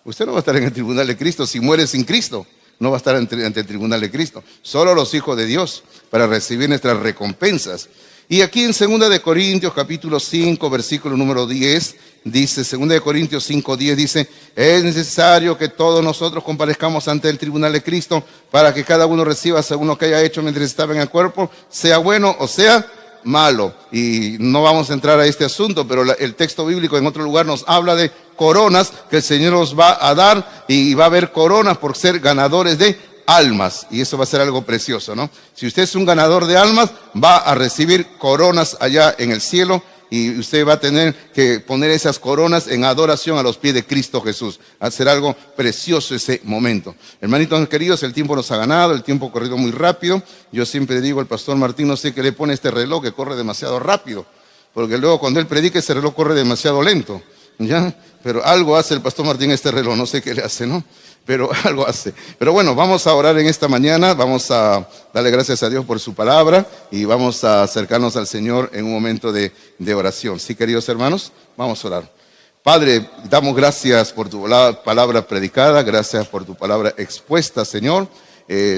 Usted no va a estar en el tribunal de Cristo. Si muere sin Cristo, no va a estar ante el tribunal de Cristo. Solo los hijos de Dios para recibir nuestras recompensas. Y aquí en 2 de Corintios capítulo 5, versículo número 10, dice, 2 de Corintios 5, 10 dice, es necesario que todos nosotros comparezcamos ante el tribunal de Cristo para que cada uno reciba según lo que haya hecho mientras estaba en el cuerpo, sea bueno o sea malo. Y no vamos a entrar a este asunto, pero el texto bíblico en otro lugar nos habla de coronas que el Señor nos va a dar, y va a haber coronas por ser ganadores de almas, y eso va a ser algo precioso, ¿no? Si usted es un ganador de almas, va a recibir coronas allá en el cielo, y usted va a tener que poner esas coronas en adoración a los pies de Cristo Jesús. Va a ser algo precioso ese momento. Hermanitos queridos, el tiempo nos ha ganado, el tiempo ha corrido muy rápido. Yo siempre digo al pastor Martín, no sé qué le pone este reloj que corre demasiado rápido, porque luego cuando él predica ese reloj corre demasiado lento, ¿ya? Pero algo hace el pastor Martín este reloj, no sé qué le hace, ¿no? Pero algo hace. Pero bueno, vamos a orar en esta mañana, vamos a darle gracias a Dios por su palabra y vamos a acercarnos al Señor en un momento de oración. Sí, queridos hermanos, vamos a orar. Padre, damos gracias por tu palabra predicada, gracias por tu palabra expuesta, Señor.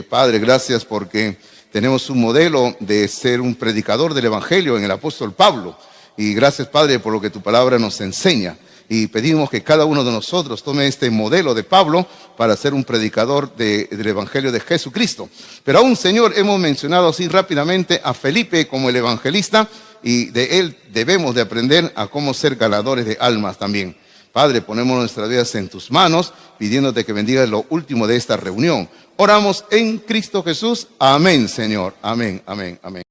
Padre, gracias porque tenemos un modelo de ser un predicador del Evangelio en el apóstol Pablo. Y gracias, Padre, por lo que tu palabra nos enseña. Y pedimos que cada uno de nosotros tome este modelo de Pablo para ser un predicador del Evangelio de Jesucristo. Pero aún, Señor, hemos mencionado así rápidamente a Felipe como el evangelista, y de él debemos de aprender a cómo ser ganadores de almas también. Padre, ponemos nuestras vidas en tus manos, pidiéndote que bendigas lo último de esta reunión. Oramos en Cristo Jesús. Amén, Señor. Amén, amén, amén.